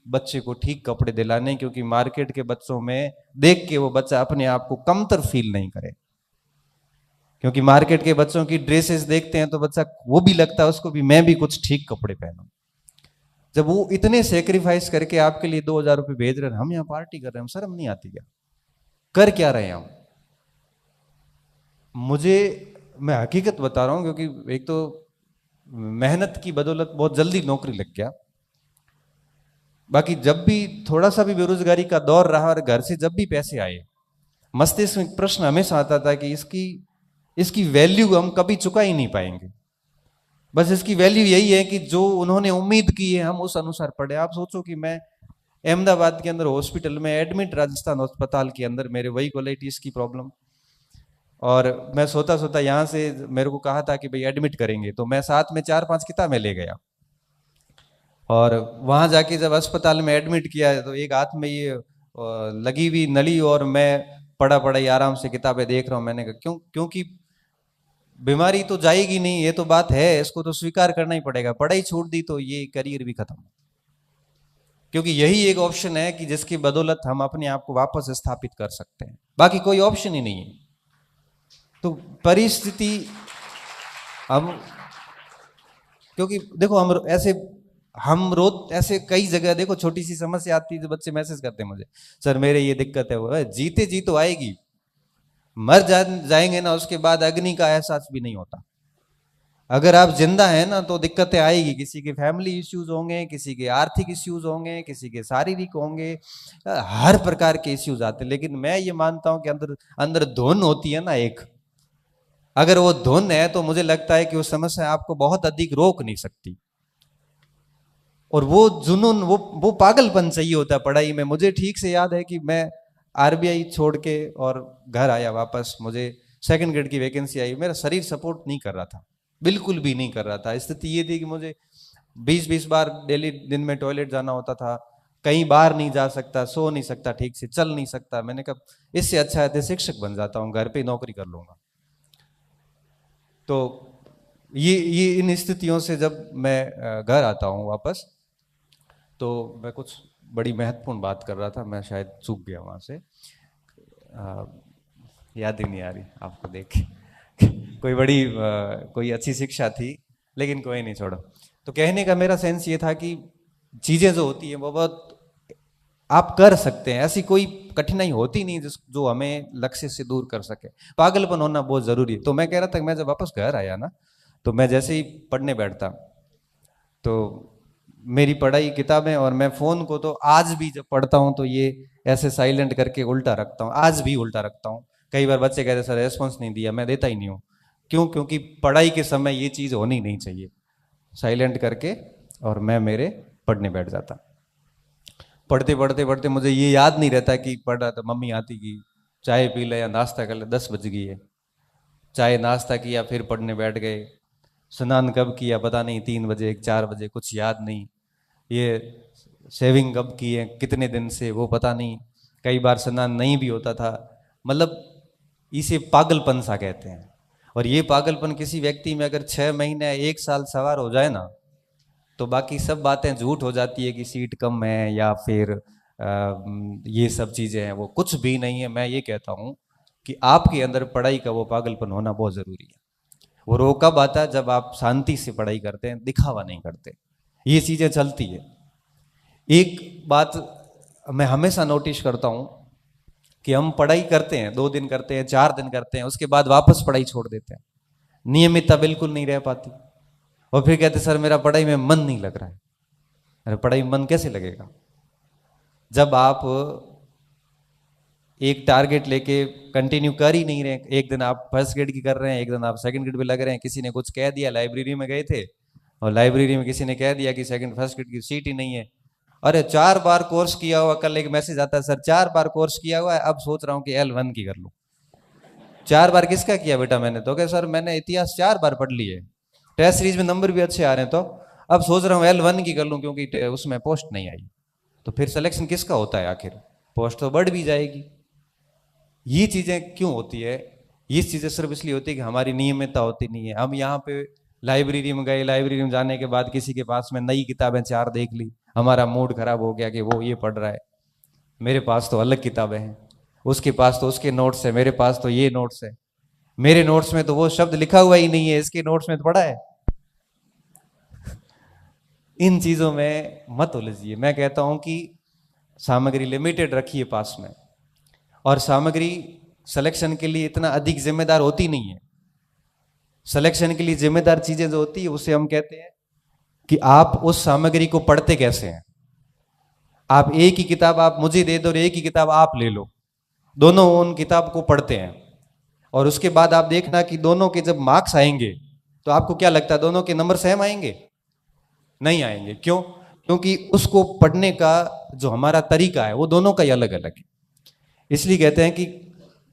बच्चे को ठीक कपड़े दिलाने, क्योंकि मार्केट के बच्चों में देख के वो बच्चा अपने आप को कमतर फील नहीं करे। क्योंकि मार्केट के बच्चों की ड्रेसेस देखते हैं तो बच्चा वो भी लगता है उसको भी मैं भी कुछ ठीक कपड़े पहनूं। जब वो इतने सेक्रीफाइस करके आपके लिए 2,000 रुपए भेज रहे हैं, हम यहाँ पार्टी कर रहे हैं, शर्म नहीं आती क्या? कर क्या रहे हैं हम? मुझे, मैं हकीकत बता रहा हूं, क्योंकि एक तो मेहनत की बदौलत बहुत जल्दी नौकरी लग गया। बाकी जब भी थोड़ा सा भी बेरोजगारी का दौर रहा और घर से जब भी पैसे आए, मस्तिष्क में प्रश्न हमेशा आता था कि इसकी इसकी वैल्यू हम कभी चुका ही नहीं पाएंगे। बस इसकी वैल्यू यही है कि जो उन्होंने उम्मीद की है हम उस अनुसार पढ़े। आप सोचो कि मैं अहमदाबाद के अंदर हॉस्पिटल में एडमिट, राजस्थान अस्पताल के अंदर, मेरे वही कोलाइटिस की प्रॉब्लम, और मैं सोता सोता यहाँ से मेरे को कहा था कि भाई एडमिट करेंगे, तो मैं साथ में 4-5 किताबें ले गया। और वहां जाके जब अस्पताल में एडमिट किया तो एक हाथ में ये लगी हुई नली और मैं पढ़ा पढ़ा ही आराम से किताबें देख रहा हूँ। मैंने कहा क्यों? क्योंकि बीमारी तो जाएगी नहीं, ये तो बात है, इसको तो स्वीकार करना ही पड़ेगा। पढ़ाई छोड़ दी तो ये करियर भी खत्म, क्योंकि यही एक ऑप्शन है कि जिसकी बदौलत हम अपने आप को वापस स्थापित कर सकते हैं, बाकी कोई ऑप्शन ही नहीं है। तो परिस्थिति हम, क्योंकि देखो हम रोज ऐसे कई जगह देखो, छोटी सी समस्या आती है तो बच्चे मैसेज करते हैं मुझे, सर मेरे ये दिक्कत है। वो जीते जी तो आएगी, जाएंगे ना उसके बाद अग्नि का एहसास भी नहीं होता। अगर आप जिंदा हैं ना तो दिक्कतें आएगी, किसी के फैमिली इश्यूज होंगे, किसी के आर्थिक इश्यूज होंगे, किसी के शारीरिक होंगे, हर प्रकार के इश्यूज आते हैं। लेकिन मैं ये मानता हूं कि अंदर अंदर धुन होती है ना एक, अगर वो धुन है तो मुझे लगता है कि वो समस्या आपको बहुत अधिक रोक नहीं सकती। और वो जुनून, वो पागलपन चाहिए होता है पढ़ाई में। मुझे ठीक से याद है कि मैं आरबीआई छोड़ के और घर आया वापस, मुझे सेकंड ग्रेड की वैकेंसी आई, मेरा शरीर सपोर्ट नहीं कर रहा था, बिल्कुल भी नहीं कर रहा था। स्थिति ये थी कि मुझे 20-20 बार डेली दिन में टॉयलेट जाना होता था, कहीं बाहर नहीं जा सकता, सो नहीं सकता, ठीक से चल नहीं सकता। मैंने कहा इससे अच्छा है तो शिक्षक बन जाता हूँ, घर पे नौकरी कर लूंगा। तो ये इन स्थितियों से जब मैं घर आता हूँ वापस, तो मैं कुछ बड़ी महत्वपूर्ण बात कर रहा था, मैं शायद चूक गया वहां से, याद ही नहीं आ रही आपको देख के कोई अच्छी शिक्षा थी, लेकिन कोई नहीं, छोड़ो। तो कहने का मेरा सेंस ये था कि चीजें जो होती है वो बहुत आप कर सकते हैं, ऐसी कोई कठिनाई होती नहीं जो हमें लक्ष्य से दूर कर सके। पागलपन होना बहुत जरूरी है। तो मैं कह रहा था कि मैं जब वापस घर आया ना, तो मैं जैसे ही पढ़ने बैठता तो मेरी पढ़ाई किताबें, और मैं फोन को तो आज भी जब पढ़ता हूं तो ये ऐसे साइलेंट करके उल्टा रखता हूं, आज भी उल्टा रखता हूं। कई बार बच्चे कहते सर रेस्पॉन्स नहीं दिया, मैं देता ही नहीं हूं। क्यों? क्योंकि पढ़ाई के समय ये चीज होनी नहीं चाहिए। साइलेंट करके और मैं मेरे पढ़ने बैठ जाता। पढ़ते पढ़ते पढ़ते मुझे ये याद नहीं रहता कि पढ़ रहा था, मम्मी आती की चाय पी ले या नाश्ता कर ले, 10 बज गई है, चाय नाश्ता किया फिर पढ़ने बैठ गए। स्नान कब किया पता नहीं, 3 बजे 4 बजे, कुछ याद नहीं। ये सेविंग कब की है, कितने दिन से, वो पता नहीं। कई बार स्नान नहीं भी होता था। मतलब इसे पागलपन सा कहते हैं। और ये पागलपन किसी व्यक्ति में अगर 6 महीने 1 साल सवार हो जाए ना, तो बाकी सब बातें झूठ हो जाती है कि सीट कम है या फिर ये सब चीजें हैं, वो कुछ भी नहीं है। मैं ये कहता हूं कि आपके अंदर पढ़ाई का वो पागलपन होना बहुत जरूरी है। वो रोग कब आता है? जब आप शांति से पढ़ाई करते हैं, दिखावा नहीं करते। ये चीजें चलती है। एक बात मैं हमेशा नोटिस करता हूं कि हम पढ़ाई करते हैं, 2 दिन करते हैं, 4 दिन करते हैं, उसके बाद वापस पढ़ाई छोड़ देते हैं। नियमितता बिल्कुल नहीं रह पाती। और फिर कहते सर मेरा पढ़ाई में मन नहीं लग रहा है। अरे पढ़ाई में मन कैसे लगेगा जब आप एक टारगेट लेके कंटिन्यू कर ही नहीं रहे? एक दिन आप फर्स्ट ग्रेड की कर रहे हैं, एक दिन आप सेकंड ग्रेड पे लग रहे हैं। किसी ने कुछ कह दिया, लाइब्रेरी में गए थे और लाइब्रेरी में किसी ने कह दिया कि फर्स्ट ग्रेड की सीट ही नहीं है। अरे 4 बार कोर्स किया हुआ, कल एक मैसेज आता है सर 4 बार कोर्स किया हुआ है, अब सोच रहा हूँ कि L1 की कर लूँ। 4 बार किसका किया बेटा? मैंने तो क्या सर मैंने इतिहास 4 बार पढ़ लिए, टेस्ट सीरीज में नंबर भी अच्छे आ रहे हैं, तो अब सोच रहा हूँ L1 की कर लूँ क्योंकि उसमें पोस्ट नहीं आई। तो फिर सिलेक्शन किसका होता है आखिर? पोस्ट तो बढ़ भी जाएगी। ये चीजें क्यों होती है? ये चीजें सिर्फ इसलिए होती है कि हमारी नियमितता होती नहीं है। हम यहाँ पे लाइब्रेरी में गए, लाइब्रेरी में जाने के बाद किसी के पास में नई किताबें 4 देख ली, हमारा मूड खराब हो गया कि वो ये पढ़ रहा है, मेरे पास तो अलग किताबें हैं, उसके पास तो उसके नोट्स है, मेरे पास तो ये नोट्स है, मेरे नोट्स में तो वो शब्द लिखा हुआ ही नहीं है, इसके नोट्स में तो पड़ा है। इन चीजों में मत उलझिए। मैं कहता हूं कि सामग्री लिमिटेड रखिए पास में, और सामग्री सिलेक्शन के लिए इतना अधिक जिम्मेदार होती नहीं है। सिलेक्शन के लिए जिम्मेदार चीजें जो होती है उसे हम कहते हैं कि आप उस सामग्री को पढ़ते कैसे हैं। आप एक ही किताब आप मुझे दे दो और एक ही किताब आप ले लो, दोनों उन किताब को पढ़ते हैं, और उसके बाद आप देखना कि दोनों के जब मार्क्स आएंगे तो आपको क्या लगता है, दोनों के नंबर सेम आएंगे? नहीं आएंगे। क्यों? क्योंकि उसको पढ़ने का जो हमारा तरीका है वो दोनों का ही अलग अलग है। इसलिए कहते हैं कि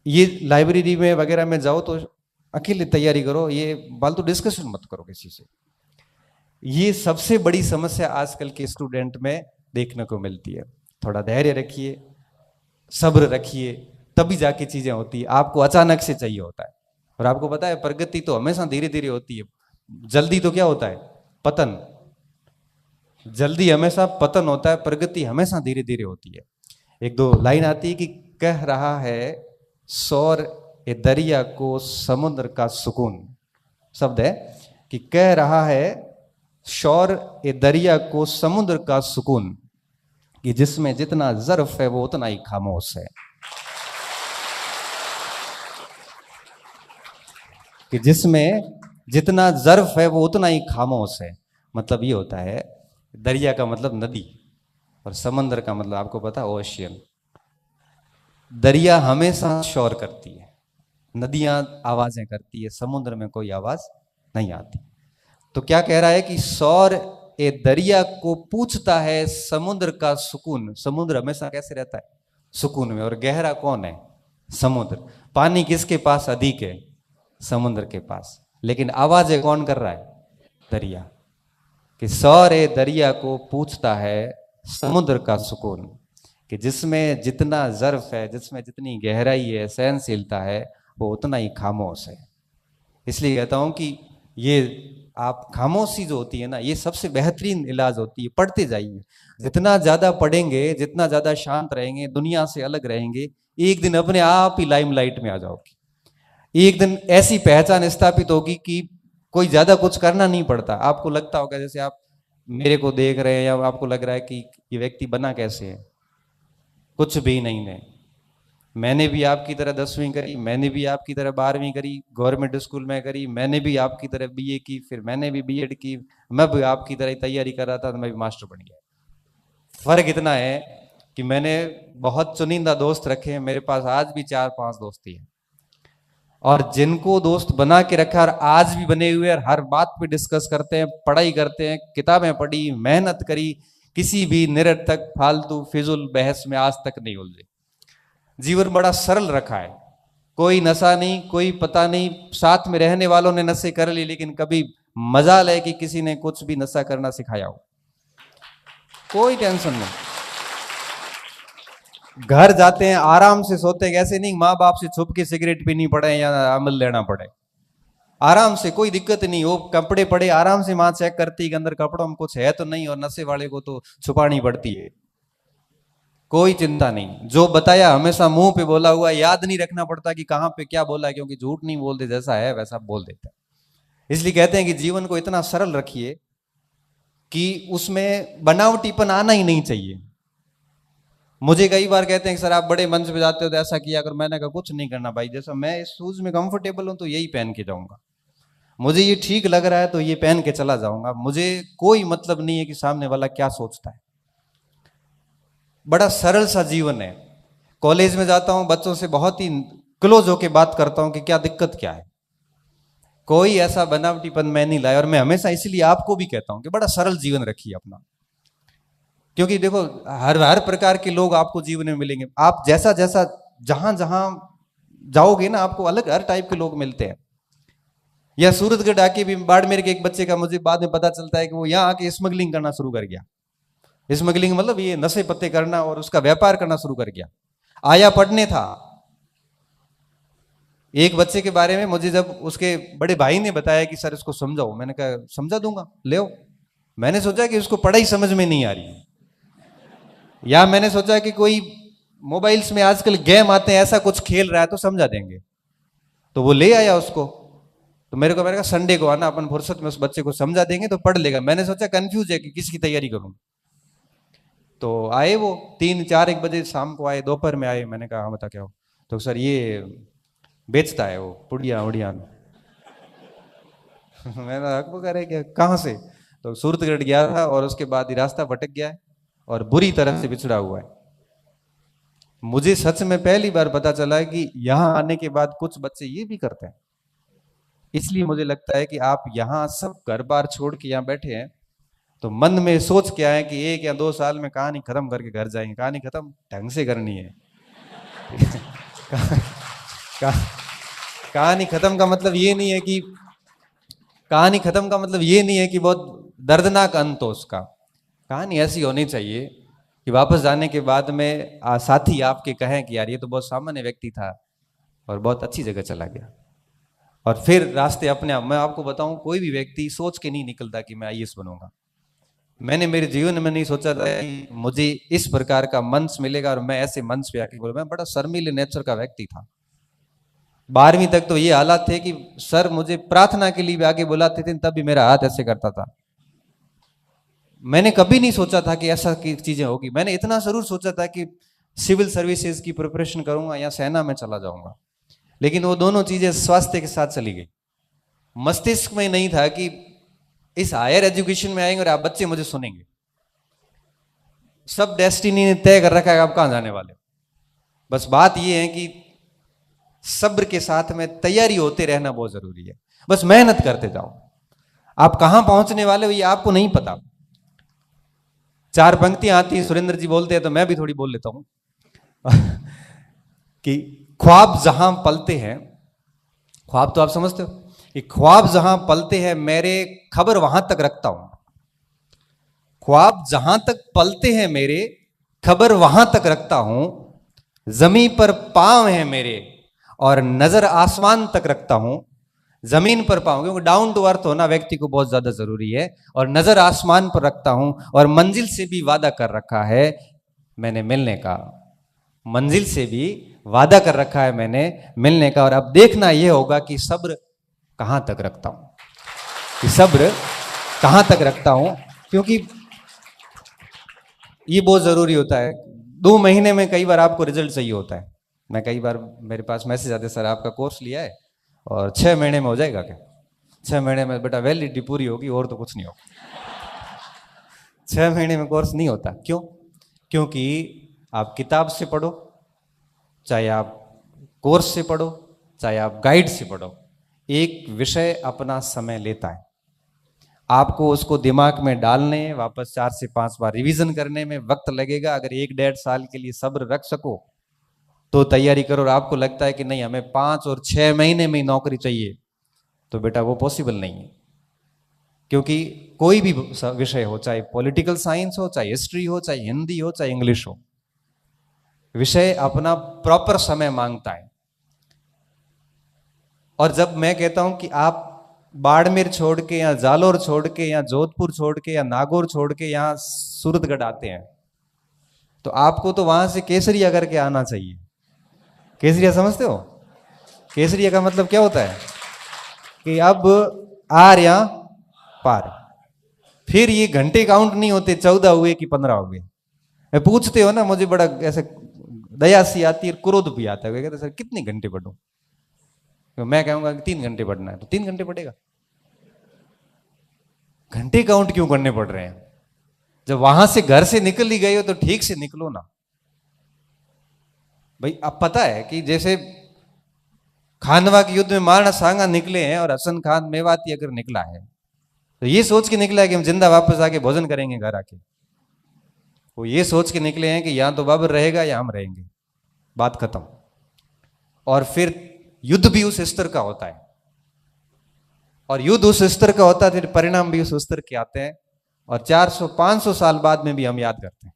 ये लाइब्रेरी में वगैरह में जाओ तो अकेले तैयारी करो, ये फालतू डिस्कशन मत करो किसी से। ये सबसे बड़ी समस्या आजकल के स्टूडेंट में देखने को मिलती है। थोड़ा धैर्य रखिए, सब्र रखिए, तभी जाके चीजें होती है। आपको अचानक से चाहिए होता है, और आपको पता है प्रगति तो हमेशा धीरे धीरे होती है। जल्दी तो क्या होता है? पतन। जल्दी हमेशा पतन होता है, प्रगति हमेशा धीरे धीरे होती है। एक दो लाइन आती है कि कह रहा है सौर ए दरिया को समुद्र का सुकून, शब्द है कि कह रहा है शौर ए दरिया को समुद्र का सुकून, कि जिसमें जितना ज़र्फ है वो उतना ही खामोश है। कि जिसमें जितना ज़र्फ है वो उतना ही खामोश है। मतलब ये होता है, दरिया का मतलब नदी, और समंदर का मतलब आपको पता है ओशियन। दरिया हमेशा शोर करती है, नदियां आवाजें करती है, समुद्र में कोई आवाज नहीं आती। तो क्या कह रहा है कि सौर ए दरिया को पूछता है समुद्र का सुकून। समुद्र हमेशा कैसे रहता है? सुकून में। और गहरा कौन है? समुद्र। पानी किसके पास अधिक है? समुद्र के पास। लेकिन आवाजें कौन कर रहा है? दरिया। कि सौर ए दरिया को पूछता है समुद्र का सुकून, कि जिसमें जितना ज़र्फ है, जिसमें जितनी गहराई है, सहनशीलता है, वो उतना ही खामोश है। इसलिए कहता हूं कि ये आप खामोशी जो होती है ना, ये सबसे बेहतरीन इलाज होती है। पढ़ते जाइए, जितना ज्यादा पढ़ेंगे, जितना ज्यादा शांत रहेंगे, दुनिया से अलग रहेंगे, एक दिन अपने आप ही लाइमलाइट में आ जाओगे। एक दिन ऐसी पहचान स्थापित होगी कि कोई ज्यादा कुछ करना नहीं पड़ता। आपको लगता होगा जैसे आप मेरे को देख रहे हैं, या आपको लग रहा है कि ये व्यक्ति बना कैसे है, कुछ भी नहीं है। मैंने भी आपकी तरह 10वीं करी, मैंने भी आपकी तरह 12वीं करी, गवर्नमेंट स्कूल में करी, मैंने भी आपकी तरह बीए की, फिर मैंने भी बीएड की, मैं भी आपकी तरह तैयारी कर रहा था, तो मैं भी मास्टर बन गया। फर्क इतना है कि मैंने बहुत चुनिंदा दोस्त रखे हैं, मेरे पास आज भी 4-5 दोस्त ही हैं, और जिनको दोस्त बना के रखा और आज भी बने हुए, और हर बात पे डिस्कस करते हैं, पढ़ाई करते हैं, किताबें पढ़ी, मेहनत करी, किसी भी निरर्थक फालतू फिजुल बहस में आज तक नहीं उलझे। जीवन बड़ा सरल रखा है, कोई नशा नहीं, कोई पता नहीं, साथ में रहने वालों ने नशे कर ली, लेकिन कभी मजाल है कि किसी ने कुछ भी नशा करना सिखाया हो, कोई टेंशन नहीं। घर जाते हैं आराम से सोते हैं, ऐसे नहीं माँ बाप से छुप के सिगरेट पीनी पड़े या अमल लेना पड़े, आराम से, कोई दिक्कत नहीं हो। कपड़े पड़े आराम से माँ चेक करती है अंदर कपड़ों में कुछ है तो नहीं, और नशे वाले को तो छुपानी पड़ती है, कोई चिंता नहीं। जो बताया हमेशा मुंह पे बोला हुआ, याद नहीं रखना पड़ता कि कहां पे क्या बोला, क्योंकि झूठ नहीं बोलते, जैसा है वैसा बोल देते हैं। इसलिए कहते हैं कि जीवन को इतना सरल रखिए कि उसमें बनावटीपन आना ही नहीं चाहिए। मुझे कई बार कहते हैं कि सर आप बड़े मंच पे जाते हो तो ऐसा किया अगर, मैंने कहा कुछ नहीं करना भाई, जैसा मैं इस शूज में कंफर्टेबल हूं तो यही पहन के जाऊंगा, मुझे ये ठीक लग रहा है तो ये पहन के चला जाऊंगा, मुझे कोई मतलब नहीं है कि सामने वाला क्या सोचता है। बड़ा सरल सा जीवन है। कॉलेज में जाता हूं, बच्चों से बहुत ही क्लोज होके बात करता हूं कि क्या दिक्कत क्या है, कोई ऐसा बनावटीपन मैं नहीं लाया। और मैं हमेशा इसलिए आपको भी कहता हूं कि बड़ा सरल जीवन रखिए अपना, क्योंकि देखो हर प्रकार के लोग आपको जीवन में मिलेंगे। आप जैसा जैसा जहां जहां जाओगे ना, आपको अलग हर टाइप के लोग मिलते हैं। या सूरतगढ़ आके भी, बाड़मेर के एक बच्चे का मुझे बाद में पता चलता है कि वो यहाँ आके स्मगलिंग करना शुरू कर गया। स्मगलिंग मतलब ये नशे पत्ते करना, और उसका व्यापार करना शुरू कर गया। आया पढ़ने था। एक बच्चे के बारे में मुझे जब उसके बड़े भाई ने बताया कि सर इसको समझाओ, मैंने कहा समझा दूंगा, ले आओ। मैंने सोचा कि उसको पढ़ाई समझ में नहीं आ रही है, या मैंने सोचा कि कोई मोबाइल्स में आजकल गेम आते हैं, ऐसा कुछ खेल रहा है तो समझा देंगे, तो वो ले आया उसको। तो मेरे को, मैंने कहा संडे को आना, अपन फुर्सत में उस बच्चे को समझा देंगे तो पढ़ लेगा। मैंने सोचा कंफ्यूज है कि किसकी तैयारी करूं। तो आए वो 3-4-1 बजे शाम को आए, दोपहर में आए। मैंने कहा हाँ बता क्या हो। तो सर ये बेचता है वो पुड़िया उड़िया। मैंने हक करे क्या, कहाँ से? तो सूरतगढ़ गया था और उसके बाद ही रास्ता भटक गया है और बुरी तरह से बिछड़ा हुआ है। मुझे सच में पहली बार पता चला है कि यहां आने के बाद कुछ बच्चे ये भी करते हैं। इसलिए मुझे लगता है कि आप यहाँ सब घर बार छोड़ के यहाँ बैठे हैं तो मन में सोच क्या है कि 1 या 2 साल में कहानी खत्म करके घर जाएंगे। कहानी खत्म ढंग से करनी है। कहानी खत्म का मतलब ये नहीं है कि, कहानी खत्म का मतलब ये नहीं है कि बहुत दर्दनाक अंत हो उसका। कहानी ऐसी होनी चाहिए कि वापस जाने के बाद में साथी आपके कहें कि यार ये तो बहुत सामान्य व्यक्ति था और बहुत अच्छी जगह चला गया। और फिर रास्ते अपने आप। मैं आपको बताऊं, कोई भी व्यक्ति सोच के नहीं निकलता कि मैं आईएएस बनूंगा। मैंने मेरे जीवन में नहीं सोचा था कि मुझे इस प्रकार का मंच मिलेगा और मैं ऐसे मंच पे आके बोलूं। मैं बड़ा शर्मीले नेचर का व्यक्ति था। 12वीं तक तो ये हालात थे कि सर मुझे प्रार्थना के लिए भी आगे बुलाते थे, तब भी मेरा हाथ ऐसे करता था। मैंने कभी नहीं सोचा था कि ऐसा की चीजें होगी। मैंने इतना जरूर सोचा था कि सिविल सर्विसेज की प्रिपरेशन करूंगा या सेना में चला जाऊंगा, लेकिन वो दोनों चीजें स्वास्थ्य के साथ चली गई। मस्तिष्क में नहीं था कि इस हायर एजुकेशन में आएंगे और आप बच्चे मुझे सुनेंगे। सब डेस्टिनी ने तय कर रखा है आप कहां जाने वाले। बस बात यह है कि सब्र के साथ में तैयारी होते रहना बहुत जरूरी है। बस मेहनत करते जाओ। आप कहां पहुंचने वाले हो ये आपको नहीं पता। 4 पंक्तियां आती है, सुरेंद्र जी बोलते हैं तो मैं भी थोड़ी बोल लेता हूं कि ख्वाब जहां पलते हैं, ख्वाब तो आप समझते हो कि ख्वाब जहां पलते हैं मेरे, खबर वहां तक रखता हूं। ख्वाब जहां तक पलते हैं मेरे, खबर वहां तक रखता हूं। जमीन पर पांव है मेरे और नजर आसमान तक रखता हूं। जमीन पर पांव, क्योंकि डाउन टू अर्थ होना व्यक्ति को बहुत ज्यादा जरूरी है। और नजर आसमान पर रखता हूं और मंजिल से भी वादा कर रखा है मैंने मिलने का। मंजिल से भी वादा कर रखा है मैंने मिलने का। और अब देखना यह होगा कि सब्र कहां तक रखता हूं, कि सब्र कहां तक रखता हूं, क्योंकि ये बहुत जरूरी होता है। 2 महीने में कई बार आपको रिजल्ट चाहिए होता है। मैं कई बार, मेरे पास मैसेज आते सर आपका कोर्स लिया है और 6 महीने में हो जाएगा क्या? 6 महीने में बेटा वैलिडिटी पूरी होगी और तो कुछ नहीं होगा। 6 महीने में कोर्स नहीं होता। क्यों? क्योंकि आप किताब से पढ़ो, चाहे आप कोर्स से पढ़ो, चाहे आप गाइड से पढ़ो, एक विषय अपना समय लेता है। आपको उसको दिमाग में डालने, वापस 4 से 5 बार रिवीजन करने में वक्त लगेगा। अगर 1-1.5 साल के लिए सब्र रख सको तो तैयारी करो। और आपको लगता है कि नहीं हमें 5 और 6 महीने में ही नौकरी चाहिए, तो बेटा वो पॉसिबल नहीं है। क्योंकि कोई भी विषय हो, चाहे पॉलिटिकल साइंस हो, चाहे हिस्ट्री हो, चाहे हिंदी हो, चाहे इंग्लिश हो, विषय अपना प्रॉपर समय मांगता है। और जब मैं कहता हूं कि आप बाड़मेर छोड़ के या जालोर छोड़ के या जोधपुर छोड़ के या नागौर छोड़ के यहां सूरतगढ़ आते हैं, तो आपको तो वहां से केसरिया करके आना चाहिए। केसरिया समझते हो? केसरिया का मतलब क्या होता है कि अब आर या पार। फिर ये घंटे काउंट नहीं होते 14 हुए कि 15 हुए। मैं पूछते हो ना, मुझे बड़ा ऐसे दया सी आती है, क्रोध भी आता है। कहते सर कितने घंटे पढ़ूं? तो मैं कहूंगा कि 3 घंटे पढ़ना है तो 3 घंटे पढ़ेगा। घंटे काउंट क्यों करने पड़ रहे हैं? जब वहां से घर से निकल ही गए हो तो ठीक से निकलो ना भाई। अब पता है कि जैसे खानवा के युद्ध में महाराणा सांगा निकले हैं और हसन खान मेवाती अगर निकला है तो ये सोच के निकला है कि हम जिंदा वापस आके भोजन करेंगे घर आके। वो ये सोच के निकले हैं कि यहां तो बाबर रहेगा या हम रहेंगे, बात खत्म। और फिर युद्ध भी उस स्तर का होता है, और युद्ध उस स्तर का होता है, फिर परिणाम भी उस स्तर के आते हैं। और 400-500 साल बाद में भी हम याद करते हैं।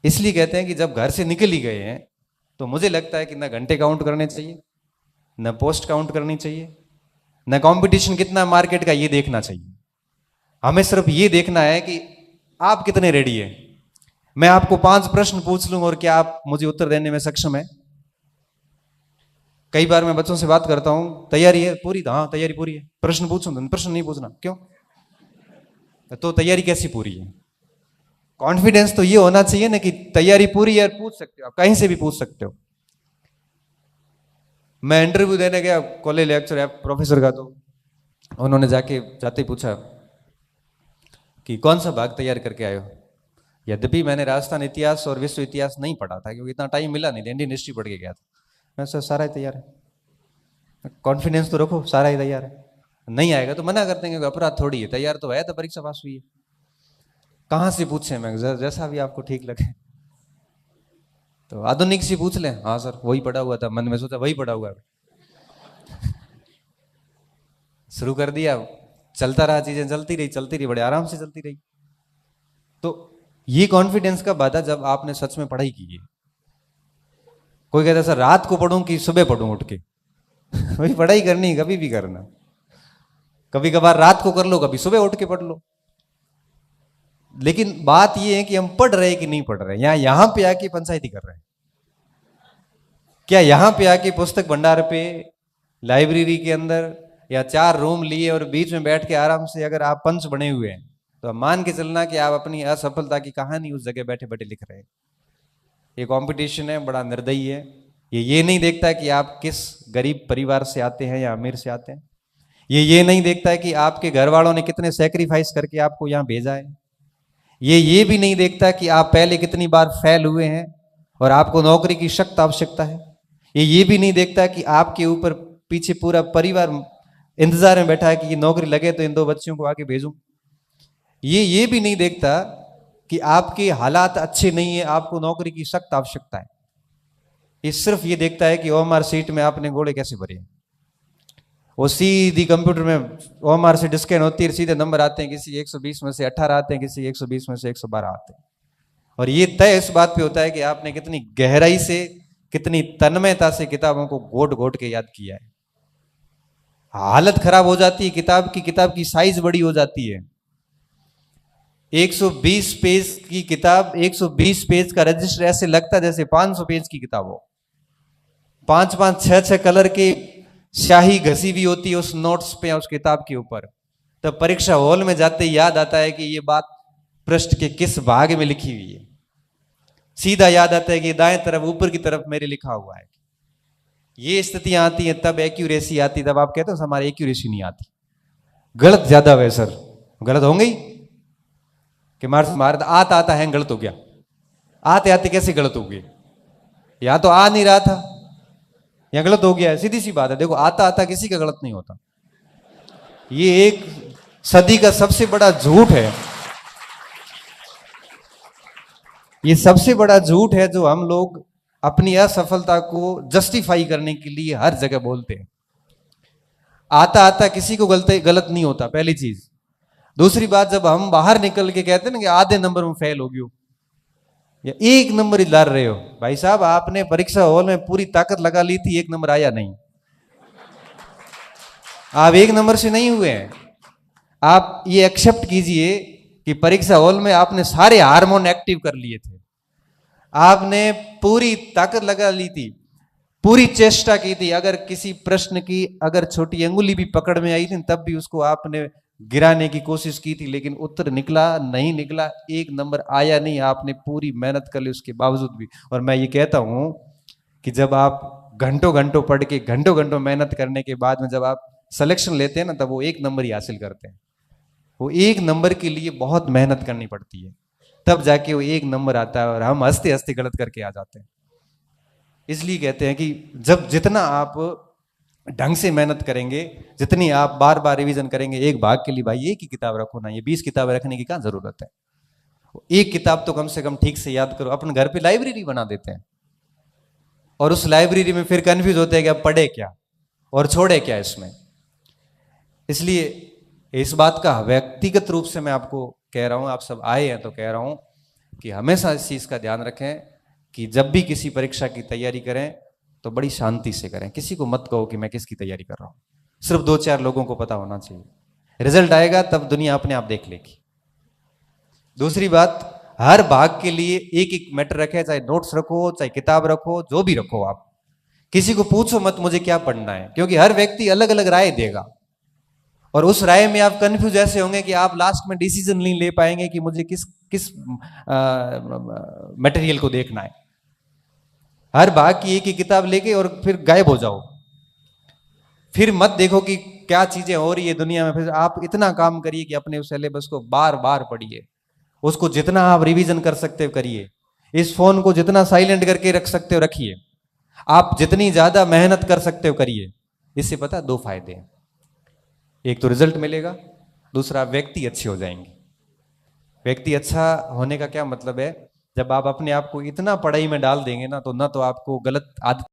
इसलिए कहते हैं कि जब घर से निकल ही गए हैं तो मुझे लगता है कि ना घंटे काउंट करने चाहिए, न पोस्ट काउंट करनी चाहिए, न कंपटीशन कितना मार्केट का ये देखना चाहिए। हमें सिर्फ ये देखना है कि आप कितने रेडी है। मैं आपको 5 प्रश्न पूछ लूं और क्या आप मुझे उत्तर देने में सक्षम है? कई बार मैं बच्चों से बात करता हूं, तैयारी है पूरी? हाँ तैयारी पूरी है। प्रश्न पूछूं तो प्रश्न नहीं पूछना, क्यों? तो तैयारी कैसी पूरी है? कॉन्फिडेंस तो ये होना चाहिए ना कि तैयारी पूरी है, पूछ सकते हो, आप कहीं से भी पूछ सकते हो। मैं इंटरव्यू देने गया कॉलेज लेक्चर है प्रोफेसर का, तो उन्होंने जाते ही पूछा कि कौन सा भाग तैयार करके आए हो। यद्यपि मैंने राजस्थान इतिहास और विश्व इतिहास नहीं पढ़ा था क्योंकि इतना टाइम मिला नहीं, इंडियन हिस्ट्री पढ़ के गया था। मैं सर सारा ही तैयार है। कॉन्फिडेंस तो रखो, सारा ही तैयार है। नहीं आएगा तो मना कर देंगे, अपराध थोड़ी है, तैयार तो है, तो परीक्षा पास हुई है। कहाँ से पूछे? मैं जैसा भी आपको ठीक लगे। तो आधुनिक सी पूछ लें, हाँ सर वही पढ़ा हुआ था, मन में सोचा वही पढ़ा हुआ है। शुरू कर दिया, चलता रहा, चीजें चलती रही, बड़े आराम से चलती रही। तो ये कॉन्फिडेंस का बाधा जब आपने सच में पढ़ाई की है। कोई कहता है सर रात को पढ़ूं कि सुबह पढ़ूं उठ के? वही पढ़ाई करनी, कभी भी करना। कभी कभार रात को कर लो, कभी सुबह उठ के पढ़ लो। लेकिन बात यह है कि हम पढ़ रहे कि नहीं पढ़ रहे। यहां पे आके पंचायती कर रहे हैं क्या? यहां पे आके पुस्तक भंडार पे, लाइब्रेरी के अंदर, या 4 रूम लिए और बीच में बैठ के आराम से अगर आप पंच बने हुए हैं तो आप मान के चलना कि आप अपनी असफलता की कहानी उस जगह बैठे बैठे लिख रहे हैं। ये कंपटीशन है, बड़ा निर्दयी है। ये नहीं देखता कि आप किस गरीब परिवार से आते हैं या अमीर से आते हैं। ये नहीं देखता है कि आपके घर वालों ने कितने सेक्रीफाइस करके आपको यहां भेजा है। ये भी नहीं देखता कि आप पहले कितनी बार फेल हुए हैं और आपको नौकरी की सख्त आवश्यकता है। ये भी नहीं देखता कि आपके ऊपर पीछे पूरा परिवार इंतजार में बैठा है कि ये नौकरी लगे तो इन 2 बच्चियों को आगे भेजूं। ये भी नहीं देखता कि आपके हालात अच्छे नहीं है, आपको नौकरी की सख्त आवश्यकता है। ये सिर्फ ये देखता है कि ओएमआर सीट में आपने घोड़े कैसे भरे। वो सीधी कंप्यूटर में ओएमआर सीट स्कैन होती है, सीधे नंबर आते हैं, किसी 120 में से 18 आते हैं, किसी 120 में से 112 आते हैं। और ये तय इस बात पे होता है कि आपने कितनी गहराई से, कितनी तन्मयता से किताबों को घोट घोट के याद किया है। हालत खराब हो जाती है किताब की साइज बड़ी हो जाती है। 120 पेज की किताब, 120 पेज का रजिस्टर ऐसे लगता है जैसे 500 पेज की किताब हो। 5-5, 6-6 कलर की स्याही घसी भी होती है उस नोट्स पे या उस किताब के ऊपर। तब परीक्षा हॉल में जाते याद आता है कि ये बात पृष्ठ के किस भाग में लिखी हुई है। सीधा याद आता है कि दाएं तरफ ऊपर की तरफ मेरे लिखा हुआ है। ये स्थितियां आती हैं तब एक्यूरेसी आती, तब आप कहते हो हमारी एक्यूरेसी नहीं आती, गलत ज्यादा हुए सर। गलत होंगे ही कि मार आता आता है गलत हो गया। आते आते कैसे गलत हो गए? या तो आ नहीं रहा था या गलत हो गया है, सीधी सी बात है। देखो आता आता किसी का गलत नहीं होता। ये एक सदी का सबसे बड़ा झूठ है। ये सबसे बड़ा झूठ है जो हम लोग अपनी असफलता को जस्टिफाई करने के लिए हर जगह बोलते हैं। आता आता किसी को गलत नहीं होता, पहली चीज। दूसरी बात, जब हम बाहर निकल के कहते हैं ना कि आधे नंबर में फेल हो गयो या 1 नंबर ही ला रहे हो, भाई साहब आपने परीक्षा हॉल में पूरी ताकत लगा ली थी, 1 नंबर आया नहीं। आप 1 नंबर से नहीं हुए हैं। आप ये एक्सेप्ट कीजिए कि परीक्षा हॉल में आपने सारे हार्मोन एक्टिव कर लिए थे, आपने पूरी ताकत लगा ली थी, पूरी चेष्टा की थी। अगर किसी प्रश्न की अगर छोटी अंगुली भी पकड़ में आई थी तब भी उसको आपने गिराने की कोशिश की थी, लेकिन उत्तर निकला नहीं निकला, 1 नंबर आया नहीं। आपने पूरी मेहनत कर ली उसके बावजूद भी। और मैं ये कहता हूं कि जब आप घंटों घंटों पढ़ के, घंटों घंटों मेहनत करने के बाद में जब आप सिलेक्शन लेते हैं ना, तब वो 1 नंबर ही हासिल करते हैं। वो 1 नंबर के लिए बहुत मेहनत करनी पड़ती है, तब जाके वो 1 नंबर आता है। और हम हंसते हंसते गलत करके आ जाते हैं। इसलिए कहते हैं कि जब जितना आप ढंग से मेहनत करेंगे, जितनी आप बार बार रिवीजन करेंगे, एक भाग के लिए भाई 1 ही किताब रखो ना, ये 20 किताबें रखने की क्या जरूरत है। 1 किताब तो कम से कम ठीक से याद करो। अपने घर पे लाइब्रेरी बना देते हैं और उस लाइब्रेरी में फिर कंफ्यूज होते हैं कि अब पढ़े क्या और छोड़े क्या इसमें। इसलिए इस बात का व्यक्तिगत रूप से मैं आपको कह रहा हूं, आप सब आए हैं तो कह रहा हूं कि हमेशा इस चीज का ध्यान रखें कि जब भी किसी परीक्षा की तैयारी करें तो बड़ी शांति से करें। किसी को मत कहो कि मैं किसकी तैयारी कर रहा हूं, सिर्फ 2-4 लोगों को पता होना चाहिए। रिजल्ट आएगा तब दुनिया अपने आप देख लेगी। दूसरी बात, हर भाग के लिए एक एक मैटर रखे, चाहे नोट्स रखो, चाहे किताब रखो, जो भी रखो आप। किसी को पूछो मत मुझे क्या पढ़ना है, क्योंकि हर व्यक्ति अलग अलग राय देगा, और उस राय में आप कंफ्यूज ऐसे होंगे कि आप लास्ट में डिसीजन नहीं ले पाएंगे कि मुझे किस किस मटेरियल को देखना है। हर भाग की एक ही किताब लेके और फिर गायब हो जाओ, फिर मत देखो कि क्या चीजें हो रही है दुनिया में। फिर आप इतना काम करिए कि अपने उस सिलेबस को बार बार पढ़िए, उसको जितना आप रिवीजन कर सकते हो करिए, इस फोन को जितना साइलेंट करके रख सकते हो रखिए, आप जितनी ज्यादा मेहनत कर सकते हो करिए। इससे पता है दो फायदे हैं, एक तो रिजल्ट मिलेगा, दूसरा व्यक्ति अच्छे हो जाएंगे। व्यक्ति अच्छा होने का क्या मतलब है, जब आप अपने आप को इतना पढ़ाई में डाल देंगे ना, तो ना तो आपको गलत आदत